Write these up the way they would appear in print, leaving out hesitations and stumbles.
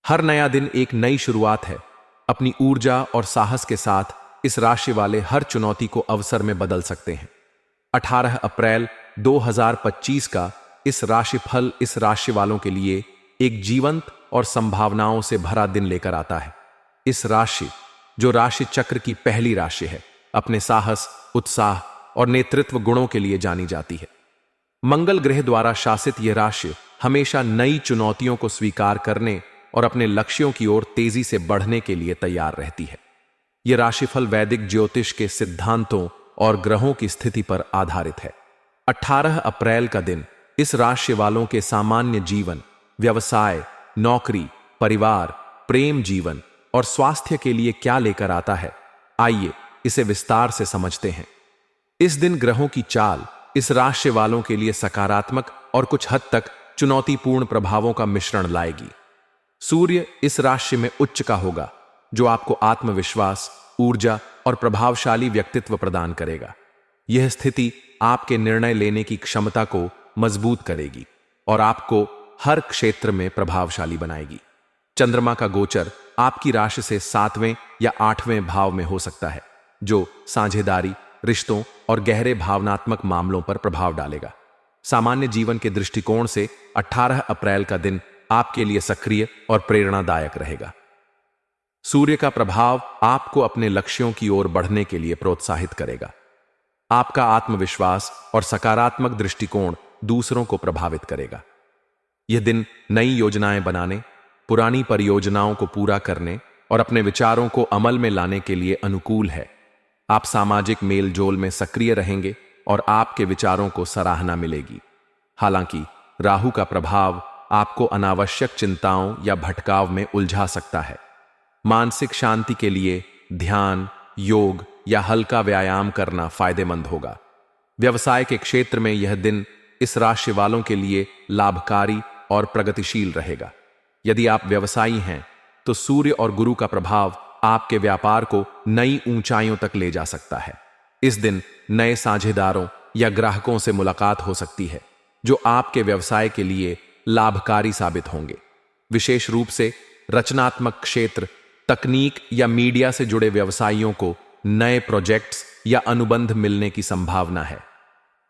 हर नया दिन एक नई शुरुआत है। अपनी ऊर्जा और साहस के साथ इस राशि वाले हर चुनौती को अवसर में बदल सकते हैं। 18 अप्रैल 2025 का इस राशिफल इस राशि वालों के लिए एक जीवंत और संभावनाओं से भरा दिन लेकर आता है। इस राशि, जो राशि चक्र की पहली राशि है, अपने साहस, उत्साह और नेतृत्व गुणों के लिए जानी जाती है। मंगल ग्रह द्वारा शासित यह राशि हमेशा नई चुनौतियों को स्वीकार करने और अपने लक्ष्यों की ओर तेजी से बढ़ने के लिए तैयार रहती है। यह राशिफल वैदिक ज्योतिष के सिद्धांतों और ग्रहों की स्थिति पर आधारित है। 18 अप्रैल का दिन इस राशि वालों के सामान्य जीवन, व्यवसाय, नौकरी, परिवार, प्रेम जीवन और स्वास्थ्य के लिए क्या लेकर आता है, आइए इसे विस्तार से समझते हैं। इस दिन ग्रहों की चाल इस राशि वालों के लिए सकारात्मक और कुछ हद तक चुनौतीपूर्ण प्रभावों का मिश्रण लाएगी। सूर्य इस राशि में उच्च का होगा, जो आपको आत्मविश्वास, ऊर्जा और प्रभावशाली व्यक्तित्व प्रदान करेगा। यह स्थिति आपके निर्णय लेने की क्षमता को मजबूत करेगी और आपको हर क्षेत्र में प्रभावशाली बनाएगी। चंद्रमा का गोचर आपकी राशि से 7वें या 8वें भाव में हो सकता है, जो साझेदारी, रिश्तों और गहरे भावनात्मक मामलों पर प्रभाव डालेगा। सामान्य जीवन के दृष्टिकोण से 18 अप्रैल का दिन आपके लिए सक्रिय और प्रेरणादायक रहेगा। सूर्य का प्रभाव आपको अपने लक्ष्यों की ओर बढ़ने के लिए प्रोत्साहित करेगा। आपका आत्मविश्वास और सकारात्मक दृष्टिकोण दूसरों को प्रभावित करेगा। यह दिन नई योजनाएं बनाने, पुरानी परियोजनाओं को पूरा करने और अपने विचारों को अमल में लाने के लिए अनुकूल है। आप सामाजिक मेल जोल में सक्रिय रहेंगे और आपके विचारों को सराहना मिलेगी। हालांकि राहु का प्रभाव आपको अनावश्यक चिंताओं या भटकाव में उलझा सकता है। मानसिक शांति के लिए ध्यान, योग या हल्का व्यायाम करना फायदेमंद होगा। व्यवसाय के क्षेत्र में यह दिन इस राशि वालों के लिए लाभकारी और प्रगतिशील रहेगा। यदि आप व्यवसायी हैं, तो सूर्य और गुरु का प्रभाव आपके व्यापार को नई ऊंचाइयों तक ले जा सकता है। इस दिन नए साझेदारों या ग्राहकों से मुलाकात हो सकती है, जो आपके व्यवसाय के लिए लाभकारी साबित होंगे। विशेष रूप से रचनात्मक क्षेत्र, तकनीक या मीडिया से जुड़े व्यवसायियों को नए प्रोजेक्ट्स या अनुबंध मिलने की संभावना है।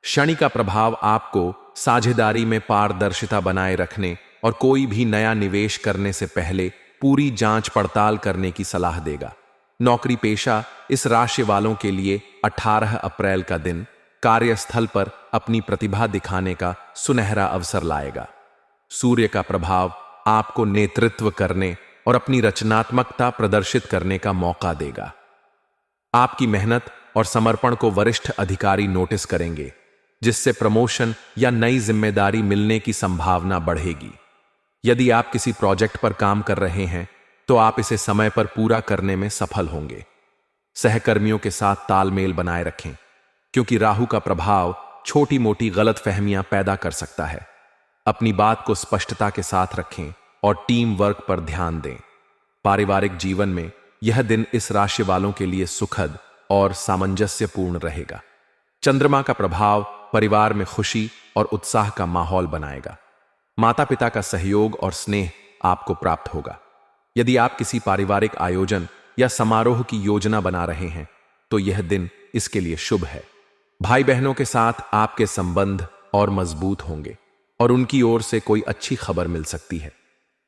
शनि का प्रभाव आपको साझेदारी में पारदर्शिता बनाए रखने और कोई भी नया निवेश करने से पहले पूरी जांच पड़ताल करने की सलाह देगा। नौकरी पेशा इस राशि वालों के लिए 18 अप्रैल का दिन कार्यस्थल पर अपनी प्रतिभा दिखाने का सुनहरा अवसर लाएगा। सूर्य का प्रभाव आपको नेतृत्व करने और अपनी रचनात्मकता प्रदर्शित करने का मौका देगा। आपकी मेहनत और समर्पण को वरिष्ठ अधिकारी नोटिस करेंगे, जिससे प्रमोशन या नई जिम्मेदारी मिलने की संभावना बढ़ेगी। यदि आप किसी प्रोजेक्ट पर काम कर रहे हैं, तो आप इसे समय पर पूरा करने में सफल होंगे। सहकर्मियों के साथ तालमेल बनाए रखें, क्योंकि राहु का प्रभाव छोटी मोटी गलतफहमियां पैदा कर सकता है। अपनी बात को स्पष्टता के साथ रखें और टीम वर्क पर ध्यान दें। पारिवारिक जीवन में यह दिन इस राशि वालों के लिए सुखद और सामंजस्यपूर्ण रहेगा। चंद्रमा का प्रभाव परिवार में खुशी और उत्साह का माहौल बनाएगा। माता पिता का सहयोग और स्नेह आपको प्राप्त होगा। यदि आप किसी पारिवारिक आयोजन या समारोह की योजना बना रहे हैं, तो यह दिन इसके लिए शुभ है। भाई बहनों के साथ आपके संबंध और मजबूत होंगे और उनकी ओर से कोई अच्छी खबर मिल सकती है।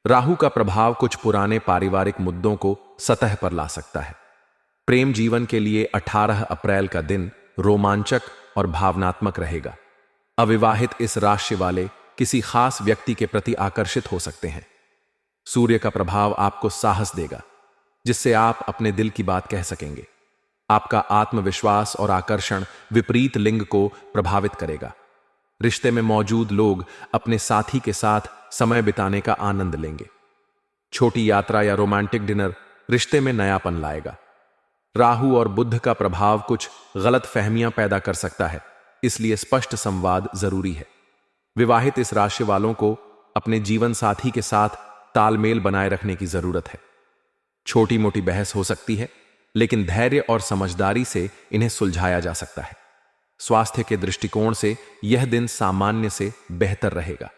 राहु का प्रभाव कुछ पुराने पारिवारिक मुद्दों को सतह पर ला सकता है। प्रेम जीवन के लिए 18 अप्रैल का दिन रोमांचक और भावनात्मक रहेगा। अविवाहित इस राशि वाले किसी खास व्यक्ति के प्रति आकर्षित हो सकते हैं। सूर्य का प्रभाव आपको साहस देगा, जिससे आप अपने दिल की बात कह सकेंगे। आपका आत्मविश्वास और आकर्षण विपरीत लिंग को प्रभावित करेगा। रिश्ते में मौजूद लोग अपने साथी के साथ समय बिताने का आनंद लेंगे। छोटी यात्रा या रोमांटिक डिनर रिश्ते में नयापन लाएगा। राहु और बुध का प्रभाव कुछ गलत फहमियां पैदा कर सकता है, इसलिए स्पष्ट संवाद जरूरी है। विवाहित इस राशि वालों को अपने जीवन साथी के साथ तालमेल बनाए रखने की जरूरत है। छोटी मोटी बहस हो सकती है, लेकिन धैर्य और समझदारी से इन्हें सुलझाया जा सकता है। स्वास्थ्य के दृष्टिकोण से यह दिन सामान्य से बेहतर रहेगा।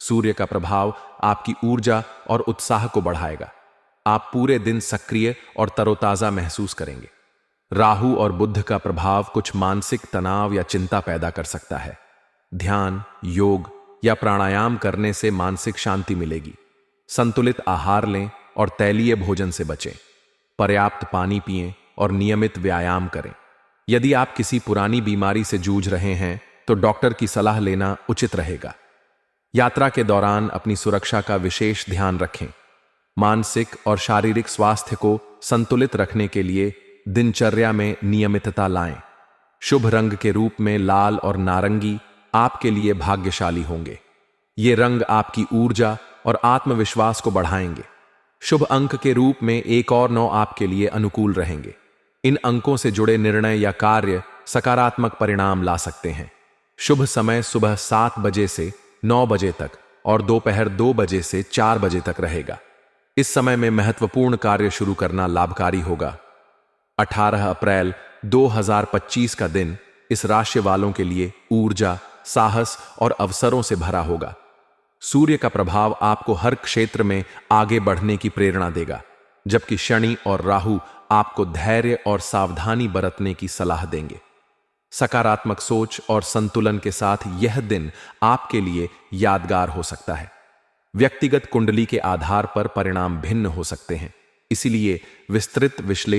सूर्य का प्रभाव आपकी ऊर्जा और उत्साह को बढ़ाएगा। आप पूरे दिन सक्रिय और तरोताजा महसूस करेंगे। राहु और बुध का प्रभाव कुछ मानसिक तनाव या चिंता पैदा कर सकता है। ध्यान, योग या प्राणायाम करने से मानसिक शांति मिलेगी। संतुलित आहार लें और तैलीय भोजन से बचें। पर्याप्त पानी पिएं और नियमित व्यायाम करें। यदि आप किसी पुरानी बीमारी से जूझ रहे हैं तो डॉक्टर की सलाह लेना उचित रहेगा। यात्रा के दौरान अपनी सुरक्षा का विशेष ध्यान रखें। मानसिक और शारीरिक स्वास्थ्य को संतुलित रखने के लिए दिनचर्या में नियमितता लाएं। शुभ रंग के रूप में लाल और नारंगी आपके लिए भाग्यशाली होंगे। ये रंग आपकी ऊर्जा और आत्मविश्वास को बढ़ाएंगे। शुभ अंक के रूप में 1 और 9 आपके लिए अनुकूल रहेंगे। इन अंकों से जुड़े निर्णय या कार्य सकारात्मक परिणाम ला सकते हैं। शुभ समय सुबह 7 बजे से 9 बजे तक और दोपहर 2 बजे से 4 बजे तक रहेगा। इस समय में महत्वपूर्ण कार्य शुरू करना लाभकारी होगा। 18 अप्रैल 2025 का दिन इस राशि वालों के लिए ऊर्जा, साहस और अवसरों से भरा होगा। सूर्य का प्रभाव आपको हर क्षेत्र में आगे बढ़ने की प्रेरणा देगा, जबकि शनि और राहु आपको धैर्य और सावधानी बरतने की सलाह देंगे। सकारात्मक सोच और संतुलन के साथ यह दिन आपके लिए यादगार हो सकता है। व्यक्तिगत कुंडली के आधार पर परिणाम भिन्न हो सकते हैं, इसलिए विस्तृत विश्लेषण